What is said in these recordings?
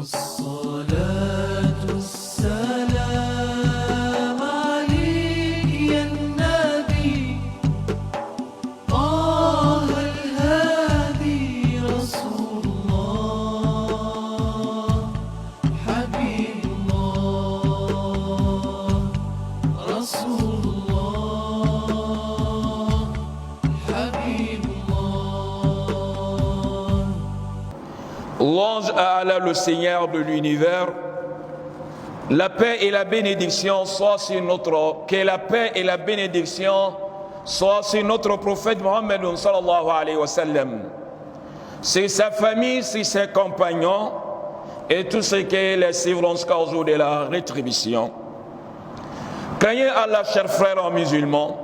الصلاة والسلام عليك يا النبي طه الهادي رسول الله حبيب الله رسول الله حبيب الله. Louange à Allah, le Seigneur de l'univers. La paix et la bénédiction soient sur notre, que la paix et la bénédiction soient sur notre prophète Mohammed sallallahu alayhi wa sallam, sur sa famille, sur ses compagnons et tous ceux qui les suivront jusqu'au jour de la rétribution. Craignez Allah, chers frères musulmans.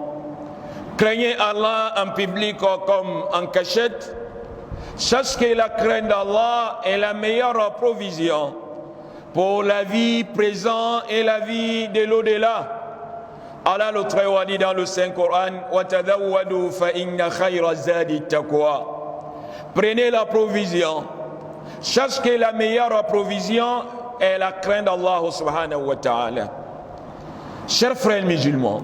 Craignez Allah en public comme en cachette. Sachez que la crainte d'Allah est la meilleure provision pour la vie présente et la vie de l'au-delà. Allah le Très-Haut dit dans le Saint-Coran: وَتَذَوَّدُوا فَإِنَّ خَيْرَ الزَّادِ التَّقْوَى. Prenez la provision. Sachez que la meilleure provision est la crainte d'Allah subhanahu wa ta'ala. Chers frères musulmans,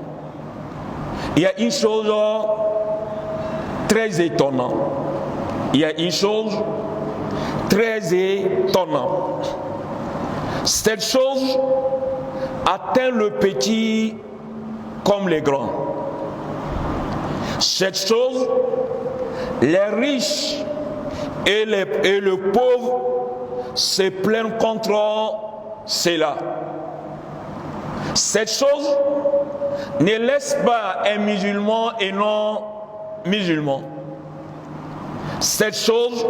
il y a une chose très étonnante. Il y a une chose très étonnante. Cette chose atteint le petit comme les grands. Cette chose, les riches et le pauvre se plaignent contre cela. Cette chose ne laisse pas un musulman et non musulman. Cette chose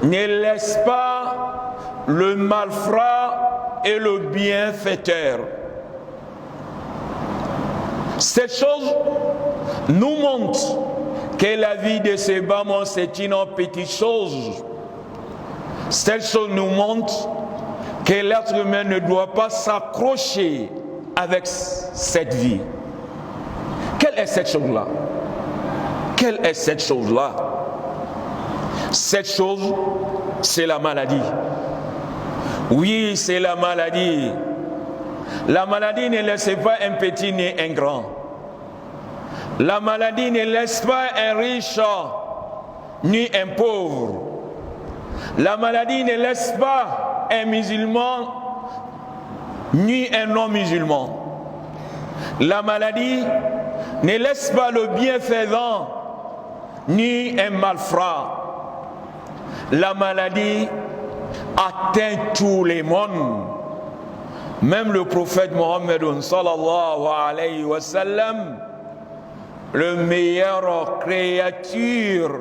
ne laisse pas le malfrat et le bienfaiteur. Cette chose nous montre que la vie de ces bâmons c'est une petite chose. Cette chose nous montre que l'être humain ne doit pas s'accrocher avec cette vie. Quelle est cette chose-là? Quelle est cette chose-là? Cette chose, c'est la maladie. Oui, c'est la maladie. La maladie ne laisse pas un petit ni un grand. La maladie ne laisse pas un riche ni un pauvre. La maladie ne laisse pas un musulman ni un non-musulman. La maladie ne laisse pas le bienfaisant ni un malfrat. La maladie atteint tous les mondes. Même le prophète Mohammed sallallahu alayhi wa sallam, le meilleur créature,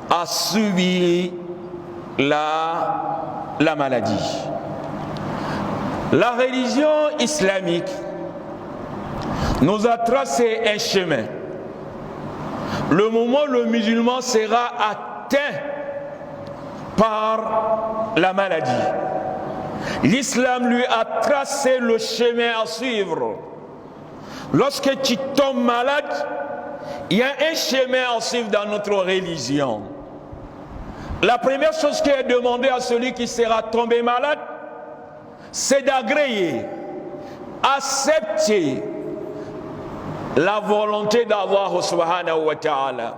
a subi la maladie. La religion islamique nous a tracé un chemin. Le moment où le musulman sera atteint par la maladie, l'islam lui a tracé le chemin à suivre. Lorsque tu tombes malade, il y a un chemin à suivre dans notre religion. La première chose qui est demandée à celui qui sera tombé malade, c'est d'agréer, accepter la volonté d'Allah subhanahu wa ta'ala.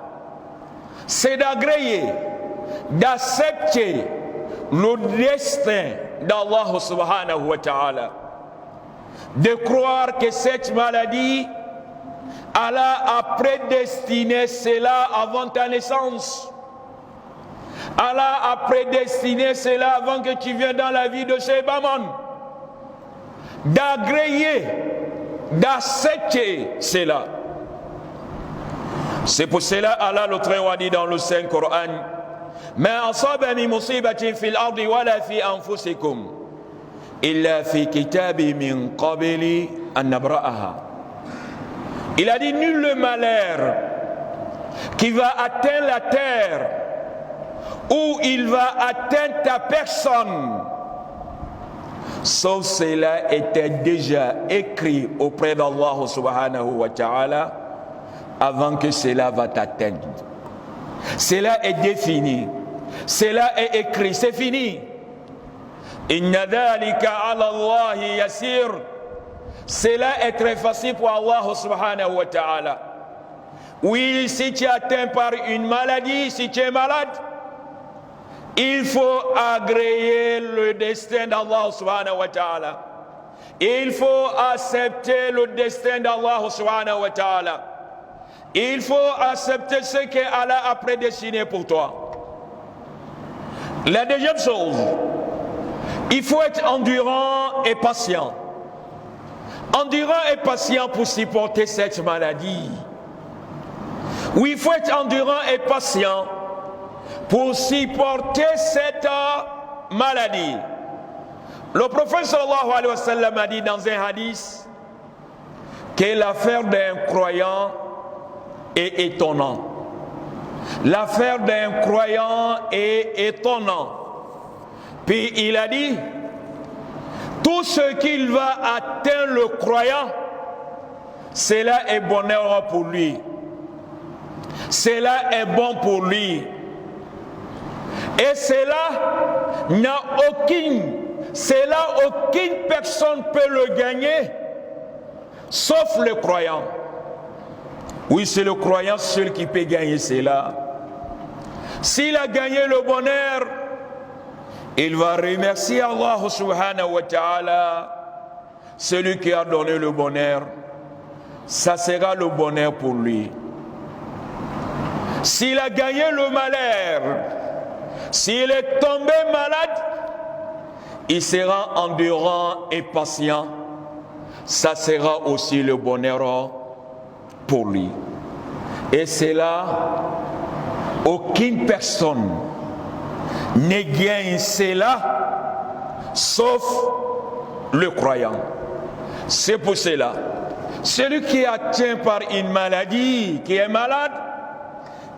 C'est d'agréer, d'accepter le destin d'Allah subhanahu wa ta'ala, de croire que cette maladie, Allah a prédestiné cela avant ta naissance. Allah a prédestiné cela avant que tu viennes dans la vie de ces bâmons. D'agréer, d'accepter cela. C'est pour cela Allah le Très-Haut dit dans le Saint-Coran: ما أصاب من مصيبة في الأرض ولا في أنفسكم إلا في كتاب من قبل أن نبرأها. Il a dit: nul le malheur qui va atteindre la terre ou il va atteindre ta personne, sauf cela était déjà écrit auprès d'Allah subhanahu wa ta'ala avant que cela va t'atteindre. Cela est défini, cela est écrit, c'est fini. Inna dhalika ala Allah yasir. Cela est très facile pour Allah subhanahu wa ta'ala. Oui, si tu es atteint par une maladie, si tu es malade, il faut agréer le destin d'Allah subhanahu wa ta'ala. Il faut accepter le destin d'Allah subhanahu wa ta'ala. Il faut accepter ce que Allah a prédestiné pour toi. La deuxième chose, il faut être endurant et patient. Endurant et patient pour supporter cette maladie. Oui, il faut être endurant et patient pour supporter cette maladie. Le prophète sallallahu alayhi wa sallam a dit dans un hadith que l'affaire d'un croyant est étonnante. L'affaire d'un croyant est étonnante. Puis il a dit, tout ce qu'il va atteindre le croyant, cela est bonheur pour lui. Cela est bon pour lui. Et aucune personne peut le gagner, sauf le croyant. Oui, c'est le croyant seul qui peut gagner cela. S'il a gagné le bonheur, il va remercier Allah subhanahu wa ta'ala, celui qui a donné le bonheur. Ça sera le bonheur pour lui. S'il a gagné le malheur, s'il est tombé malade, il sera endurant et patient. Ça sera aussi le bonheur pour lui. Et c'est là, aucune personne ne gagne cela, sauf le croyant. C'est pour cela, celui qui est atteint par une maladie, qui est malade,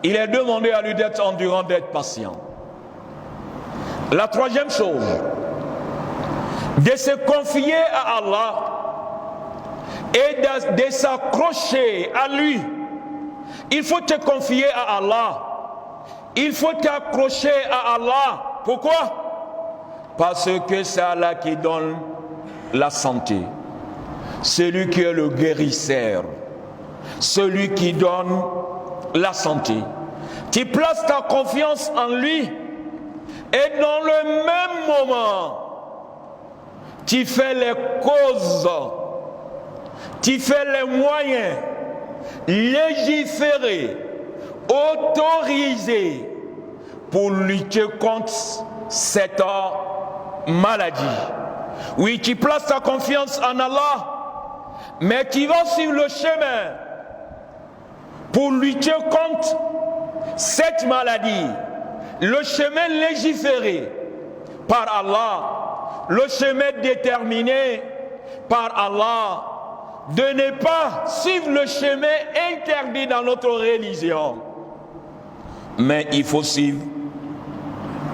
il est demandé à lui d'être endurant, d'être patient. La troisième chose, de se confier à Allah et de s'accrocher à lui. Il faut te confier à Allah. Il faut t'accrocher à Allah. Pourquoi? Parce que c'est Allah qui donne la santé. Celui qui est le guérisseur. Celui qui donne la santé. Tu places ta confiance en lui et dans le même moment, tu fais les causes, tu fais les moyens, légiférer, autoriser pour lutter contre cette maladie. Oui, tu places ta confiance en Allah, mais tu vas sur le chemin pour lutter contre cette maladie. Le chemin légiféré par Allah, le chemin déterminé par Allah, de ne pas suivre le chemin interdit dans notre religion. Mais il faut suivre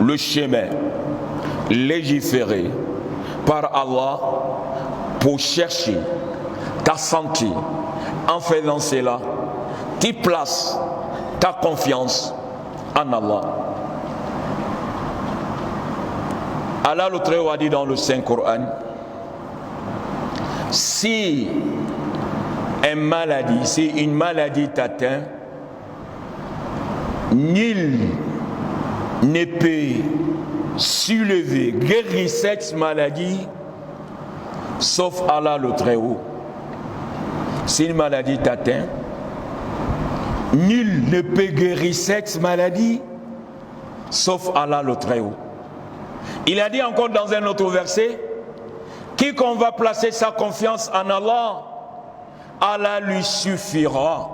le chemin légiféré par Allah pour chercher ta santé. En faisant cela, tu places ta confiance en Allah. Allah le Très-Haut a dit dans le Saint-Coran, si une maladie t'atteint, nul ne peut soulever, guérir cette maladie, sauf Allah le Très-Haut. Si une maladie t'atteint, nul ne peut guérir cette maladie, sauf Allah le Très-Haut. Il a dit encore dans un autre verset, quiconque va placer sa confiance en Allah, Allah lui suffira.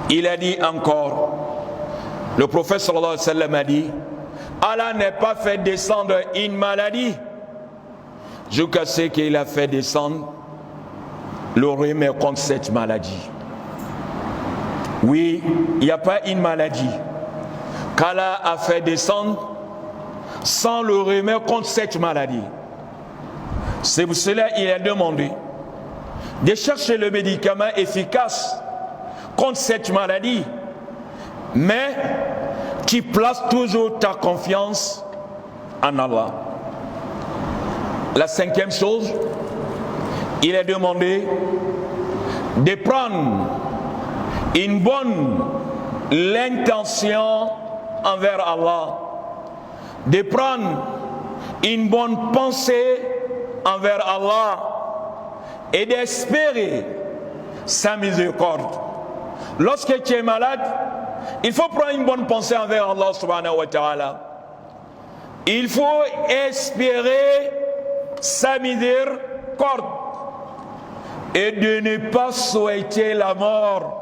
Il a dit encore, le prophète sallallahu alayhi wa sallam a dit, Allah n'a pas fait descendre une maladie jusqu'à ce qu'il a fait descendre le remède contre cette maladie. Oui, il n'y a pas une maladie qu'Allah a fait descendre sans le remède contre cette maladie. C'est pour cela qu'il a demandé de chercher le médicament efficace contre cette maladie, mais tu places toujours ta confiance en Allah. La cinquième chose, il est demandé de prendre une bonne intention envers Allah, de prendre une bonne pensée envers Allah et d'espérer sa miséricorde. Lorsque tu es malade, il faut prendre une bonne pensée envers Allah subhanahu wa ta'ala. Il faut espérer sa miséricorde et de ne pas souhaiter la mort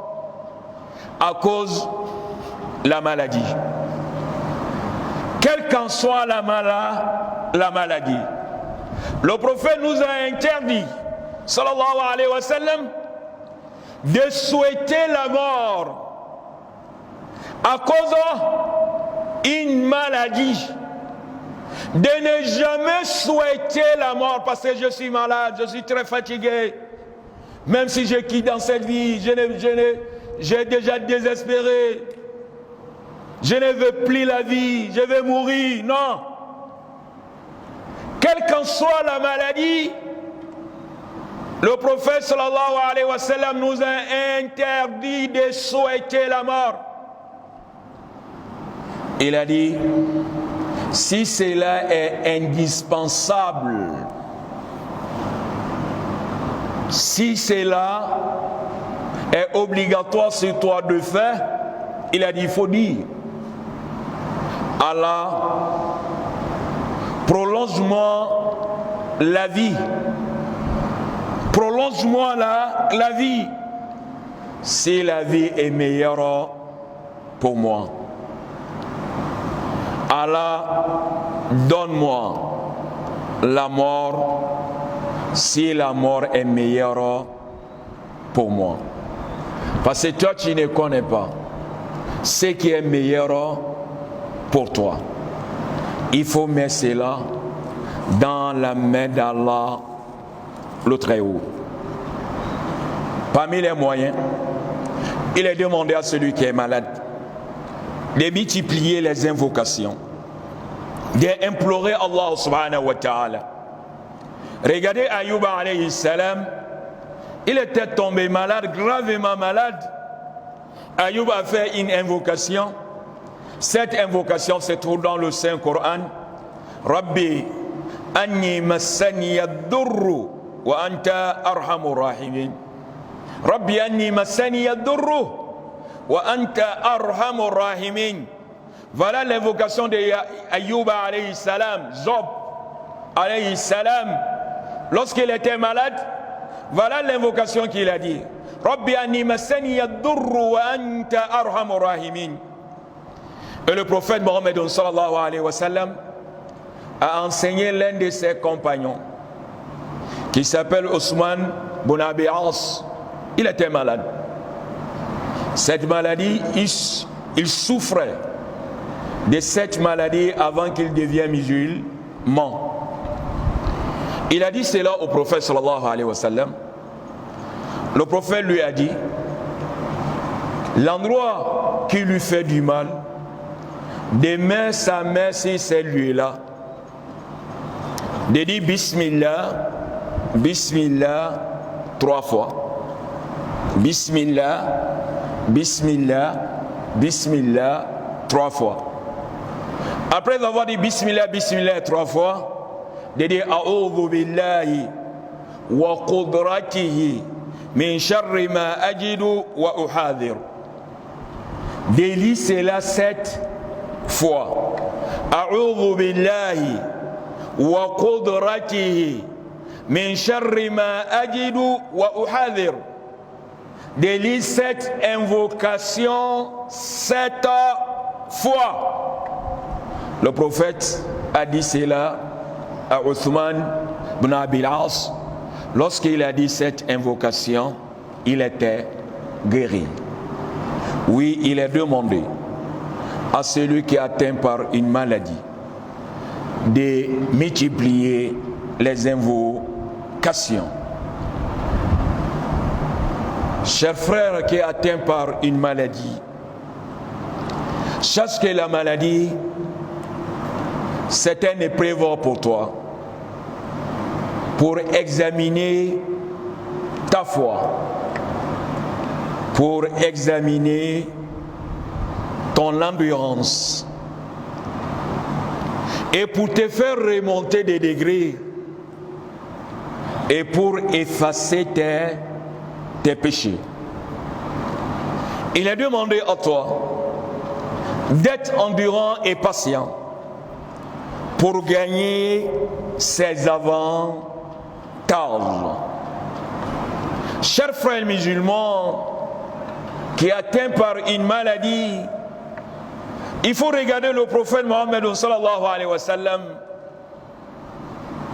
à cause de la maladie. Quelle qu'en soit la maladie. Le prophète nous a interdit, sallallahu alayhi wa sallam, de souhaiter la mort à cause d'une maladie. De ne jamais souhaiter la mort parce que je suis malade, je suis très fatigué. Même si je quitte dans cette vie, j'ai déjà désespéré. Je ne veux plus la vie, je vais mourir. Non. Quelle qu'en soit la maladie, le prophète sallallahu alayhi wa sallam nous a interdit de souhaiter la mort. Il a dit, si cela est indispensable, si cela est obligatoire sur toi de faire, il a dit, il faut dire, Allah, prolonge-moi la vie, prolonge-moi la vie, si la vie est meilleure pour moi. Allah, donne-moi la mort si la mort est meilleure pour moi. Parce que toi, tu ne connais pas ce qui est meilleur pour toi. Il faut mettre cela dans la main d'Allah, le Très-Haut. Parmi les moyens, il est demandé à celui qui est malade de multiplier les invocations, d'implorer Allah subhanahu wa ta'ala. Regardez Ayyub alayhi salam, il était tombé malade, gravement malade. Ayyub a fait une invocation. Cette invocation se trouve dans le Saint-Coran. Rabbi anni massani ad-durru wa anta arhamur rahimin. Rabbi anni massani ad-durru wa anta arhamur rahimin. Voilà l'invocation d'Ayyub alayhi salam, Job alayhi salam. Lorsqu'il était malade, voilà l'invocation qu'il a dit. Rabbi anni massani ad-durru wa anta arhamur rahimin. Et le prophète Mohammed sallallahu alayhi wa sallam a enseigné l'un de ses compagnons qui s'appelle Ousmane bin Abi As. Il était malade. Cette maladie, il souffrait de cette maladie avant qu'il devienne musulman. Il a dit cela au prophète sallallahu alayhi wa sallam. Le prophète lui a dit, l'endroit qui lui fait du mal, de sa main sur ces lieux-là, de dire Bismillah, Bismillah 3 fois. Bismillah, Bismillah, Bismillah 3 fois. Après avoir dit Bismillah, Bismillah 3 fois, de dire A'udhu billahi wa qudratihi min sharri ma ajidu wa uhadhir. De lire cela 7 fois. A'udhu billahi wa qudratihi min sharri ma ajidu wa uhadhir. De lire cette invocation 7 fois. Le prophète a dit cela à Othman bin Abi As. Lorsqu'il a dit cette invocation, il était guéri. Oui, il est demandé à celui qui est atteint par une maladie de multiplier les invocations. Cher frère qui est atteint par une maladie, sache que la maladie, c'est un épreuve pour toi. pour examiner ta foi, pour examiner ton endurance et pour te faire remonter des degrés et pour effacer tes péchés. Il est demandé à toi d'être endurant et patient pour gagner ces avantages. Chers frères musulmans qui est atteint par une maladie, il faut regarder le prophète Mohammed sallallahu alayhi wa sallam.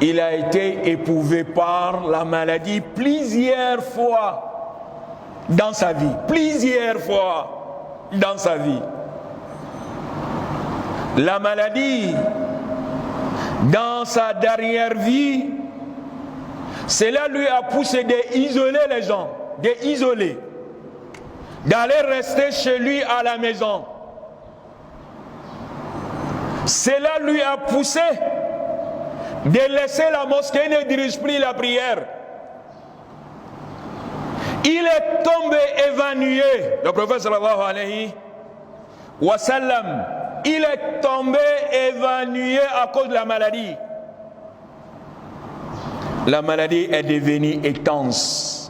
Il a été éprouvé par la maladie plusieurs fois dans sa vie. Plusieurs fois dans sa vie. La maladie, dans sa dernière vie, cela lui a poussé d'isoler les gens, d'isoler, d'aller rester chez lui à la maison. Cela lui a poussé de laisser la mosquée et ne dirige plus la prière. Il est tombé évanoui. Le prophète sallallahu alayhi wa sallam, il est tombé évanoui à cause de la maladie. La maladie est devenue intense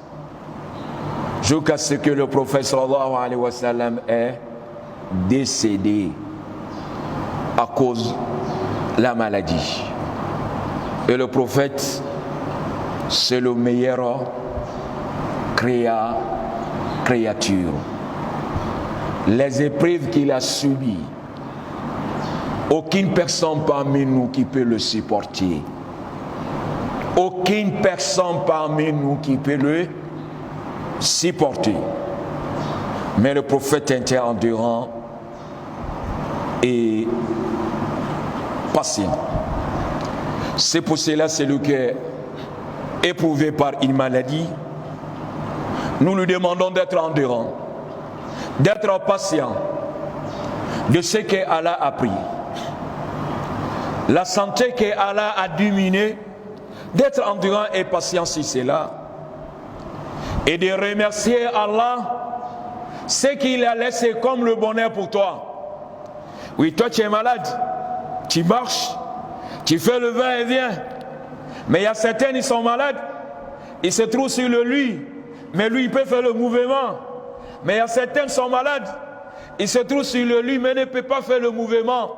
jusqu'à ce que le prophète sallallahu alayhi wa sallam est décédé à cause de la maladie. Et le prophète, c'est le meilleur créature. Les épreuves qu'il a subies, aucune personne parmi nous qui peut le supporter. Aucune personne parmi nous qui peut le supporter. Mais le prophète était endurant et patient. C'est pour cela, celui qui est éprouvé par une maladie, nous lui demandons d'être endurant, d'être patient de ce qu'Allah a pris. La santé qu'Allah a diminuée, d'être endurant et patient sur cela, et de remercier Allah ce qu'il a laissé comme le bonheur pour toi. Oui, toi tu es malade, tu marches, tu fais le va-et-vient, mais il y a certains qui sont malades, ils se trouvent sur le lit, mais lui il peut faire le mouvement. Mais il y a certains qui sont malades, ils se trouvent sur le lit, mais ne peut pas faire le mouvement.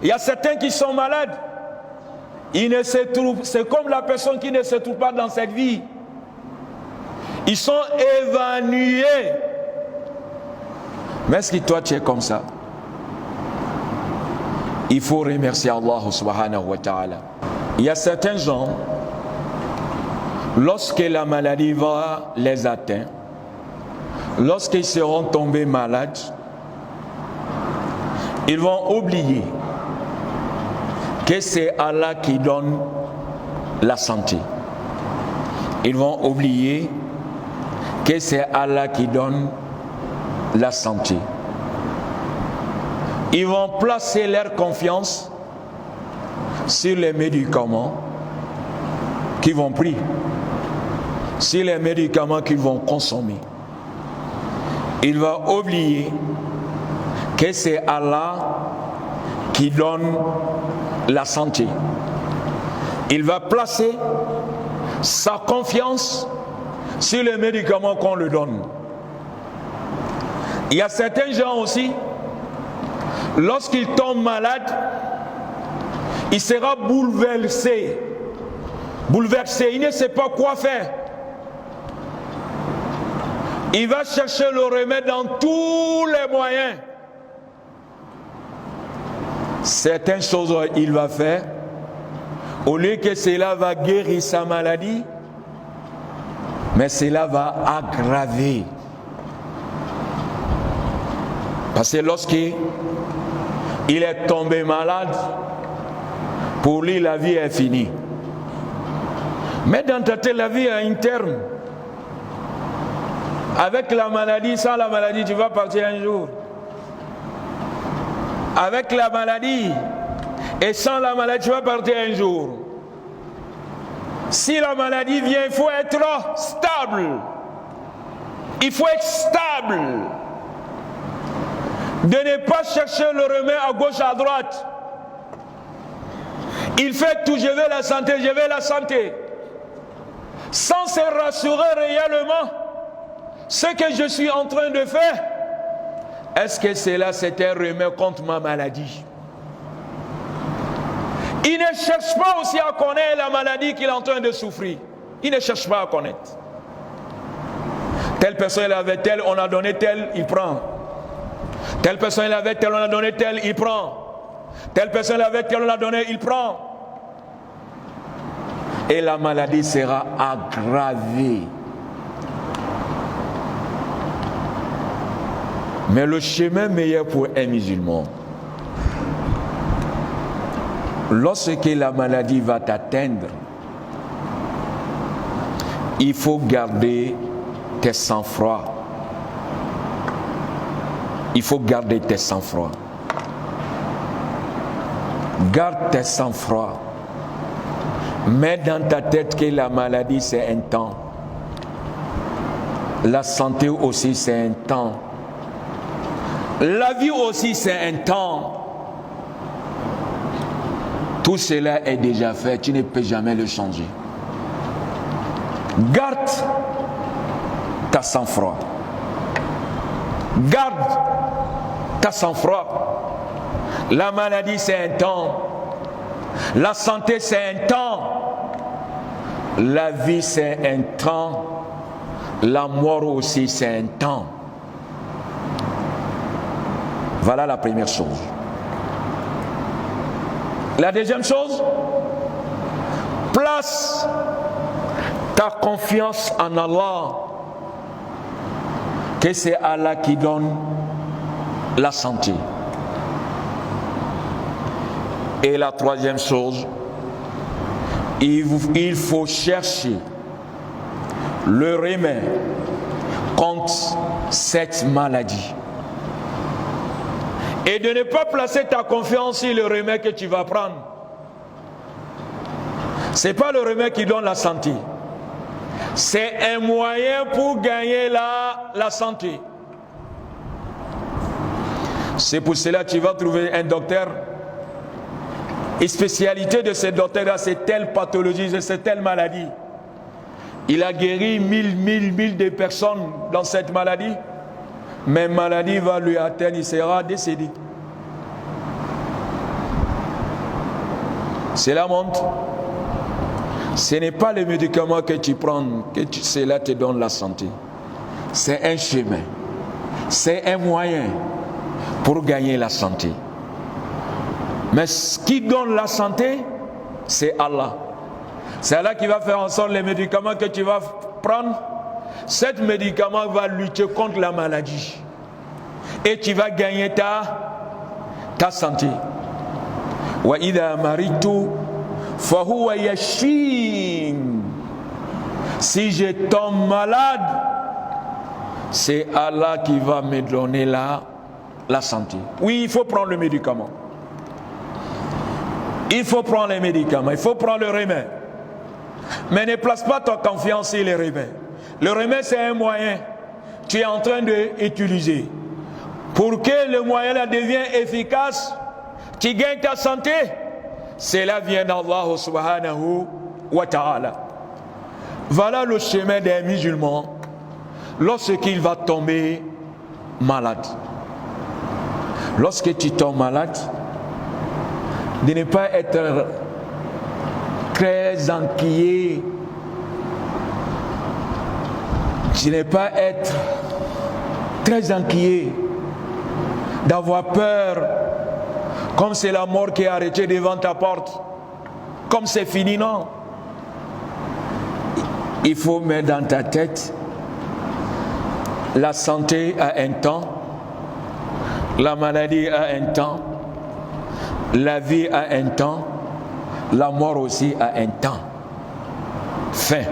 Il y a certains qui sont malades, ils ne se trouvent, c'est comme la personne qui ne se trouve pas dans cette vie. Ils sont évanouis. Mais est-ce que toi tu es comme ça? Il faut remercier Allah subhanahu wa ta'ala. Il y a certains gens, lorsque la maladie va les atteindre, lorsqu'ils seront tombés malades, ils vont oublier que c'est Allah qui donne la santé. Ils vont oublier que c'est Allah qui donne la santé. Ils vont placer leur confiance sur les médicaments qu'ils vont prendre, sur les médicaments qu'ils vont consommer. Il va oublier que c'est Allah qui donne la santé. Il va placer sa confiance sur les médicaments qu'on lui donne. Il y a certains gens aussi, lorsqu'il tombe malade, il sera bouleversé. Il ne sait pas quoi faire. Il va chercher le remède dans tous les moyens. Certaines choses il va faire, au lieu que cela va guérir sa maladie, mais cela va aggraver. Parce que lorsqu'il est tombé malade, pour lui la vie est finie. Mais dans ta tête, la vie a un terme. Avec la maladie, sans la maladie, tu vas partir un jour. Avec la maladie et sans la maladie, tu vas partir un jour. Si la maladie vient, il faut être stable. Il faut être stable. De ne pas chercher le remède à gauche, à droite. Il fait tout, je veux la santé, je veux la santé. Sans se rassurer réellement, ce que je suis en train de faire, est-ce que cela c'est un remède contre ma maladie? Il ne cherche pas aussi à connaître la maladie qu'il est en train de souffrir. Il ne cherche pas à connaître. Telle personne elle avait telle, on a donné telle, il prend. Telle personne elle avait telle, on a donné telle, il prend. Telle personne elle avait telle, on a donné, il prend. Et la maladie sera aggravée. Mais le chemin meilleur pour un musulman, lorsque la maladie va t'atteindre, il faut garder tes sang-froid. Il faut garder tes sang-froid. Garde tes sang-froid. Mets dans ta tête que la maladie c'est un temps. La santé aussi c'est un temps. La vie aussi c'est un temps. Tout cela est déjà fait, tu ne peux jamais le changer. Garde ta sang-froid. Garde ta sang-froid. La maladie c'est un temps. La santé c'est un temps. La vie c'est un temps. La mort aussi c'est un temps. Voilà la première chose. La deuxième chose, place ta confiance en Allah, que c'est Allah qui donne la santé. Et la troisième chose, il faut chercher le remède contre cette maladie. Et de ne pas placer ta confiance sur le remède que tu vas prendre. Ce n'est pas le remède qui donne la santé. C'est un moyen pour gagner la santé. C'est pour cela que tu vas trouver un docteur. Et spécialité de ce docteur-là, c'est telle pathologie, c'est telle maladie. Il a guéri 1000 de personnes dans cette maladie. Mais maladie va lui atteindre, il sera décédé. Cela montre. Ce n'est pas les médicaments que tu prends, cela te donne la santé. C'est un chemin. C'est un moyen pour gagner la santé. Mais ce qui donne la santé, c'est Allah. C'est Allah qui va faire en sorte les médicaments que tu vas prendre. Cet médicament va lutter contre la maladie. Et tu vas gagner ta santé. Wa idha maritu fahuwa yashin. Si je tombe malade, c'est Allah qui va me donner la santé. Oui, il faut prendre le médicament. Il faut prendre les médicaments, il faut prendre le remède. Mais ne place pas ta confiance sur les remèdes. Le remède, c'est un moyen que tu es en train d'utiliser. Pour que le moyen là devienne efficace, tu gagnes ta santé, cela vient d'Allah subhanahu wa ta'ala. Voilà le chemin des musulmans lorsqu'il va tomber malade. Lorsque tu tombes malade, de ne pas être très inquiet, de ne pas être très inquiet, d'avoir peur, comme c'est la mort qui est arrêtée devant ta porte, comme c'est fini, non. Il faut mettre dans ta tête, la santé a un temps, la maladie a un temps, la vie a un temps, la mort aussi a un temps. Fin.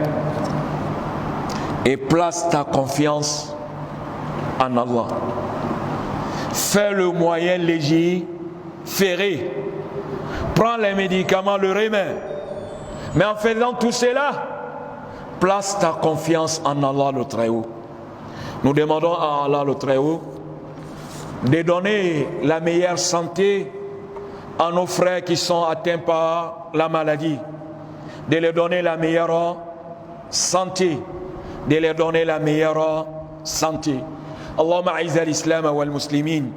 Et place ta confiance en Allah. Fais le moyen légiféré. Prends les médicaments, le remède. Mais en faisant tout cela, place ta confiance en Allah le Très-Haut. Nous demandons à Allah le Très-Haut de donner la meilleure santé à nos frères qui sont atteints par la maladie, de leur donner la meilleure santé, de leur donner la meilleure santé. اللهم أعز الإسلام والمسلمين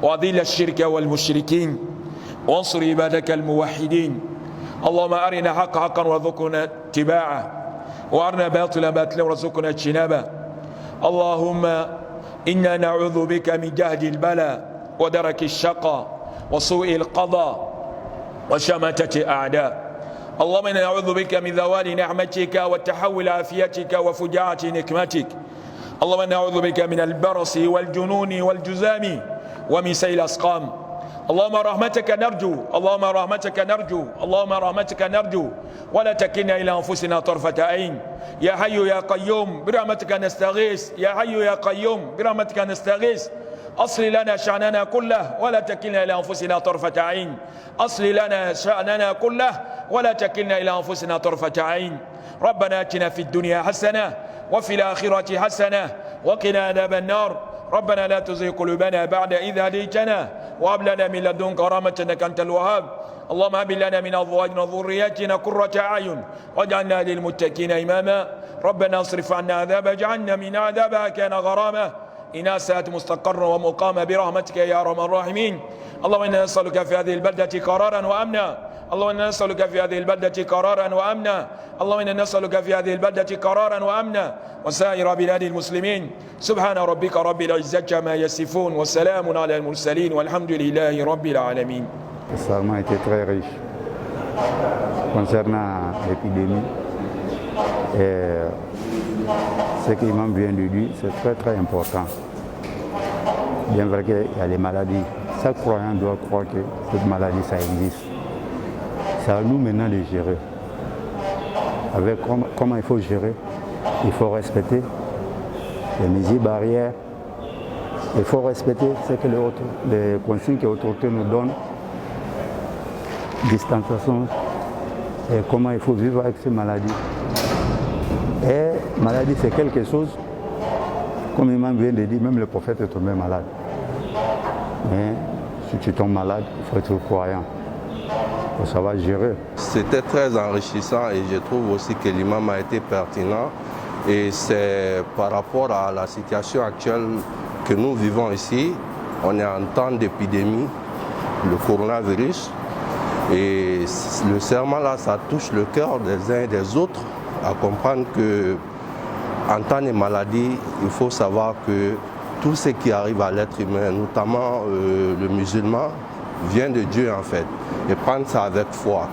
وأذل الشرك والمشركين وانصر عبادك الموحدين. اللهم أرنا حق حقا وارزقنا اتباعه وأرنا باطلا باطلا وارزقنا اجتنابه. اللهم إنا نعوذ بك من جهد البلاء ودرك الشقاء وسوء القضاء وشماتة أعداء. اللهم إنا نعوذ بك من زوال نعمتك وتحول عافيتك وفجاعة نقمتك. اللهم إنا نعوذ بك من البرص والجنون والجذام ومن سيء الأسقام. اللهم رحمتك نرجو، اللهم رحمتك نرجو، اللهم رحمتك نرجو، ولا تكلنا إلى أنفسنا طرفة عين. يا حي يا قيوم برحمتك نستغيث، يا حي يا قيوم برحمتك نستغيث. أصل لنا شأننا كله ولا تكلنا إلى أنفسنا طرفة عين. أصل لنا شأننا كله ولا تكلنا إلى أنفسنا طرفة عين. ربنا آتنا في الدنيا حسنة وفي الآخرة حسنة وقنا عذاب النار. ربنا لا تزغ قلوبنا بعد إذ هديتنا وهب لنا من لدنك رحمة إنك أنت الوهاب. اللهم هب لنا من أزواجنا وذرياتنا قرة أعين واجعلنا للمتقين إماما. ربنا اصرف عنا عذاب جهنم من عذابها كان غراما إنها ساءت مستقرا ومقاما برحمتك يا أرحم الراحمين. اللهم إنا نسألك في هذه البلدة قرارا وأمنا. اللهم إنا نسألك في هذه البلدة قرارا وأمنا. اللهم إنا نسألك في هذه البلدة قرارا وأمنا وسائر بلاد المسلمين. سبحان ربك رب العزة عما يصفون وسلام على المرسلين والحمد لله رب العالمين. Le serment était très riche concernant l'épidémie. Et ce qu'Imam vient de dire, c'est très très important. Bien vrai qu'il y a des maladies. Chaque croyant doit croire que cette maladie, ça existe. C'est à nous maintenant de gérer. Avec comment il faut gérer, il faut respecter les mesures barrières. Il faut respecter ce que les consignes que l'autorité nous donne. Distanciation et comment il faut vivre avec ces maladies. Et maladie, c'est quelque chose, comme Imam vient de dire, même le prophète est tombé malade. Mais si tu tombes malade, il faut être croyant. Il faut savoir gérer. C'était très enrichissant et je trouve aussi que l'imam a été pertinent. Et c'est par rapport à la situation actuelle que nous vivons ici. On est en temps d'épidémie, le coronavirus. Et le serment là, ça touche le cœur des uns et des autres à comprendre que en temps de maladie, il faut savoir que tout ce qui arrive à l'être humain, notamment le musulman, vient de Dieu en fait. Et prendre ça avec foi.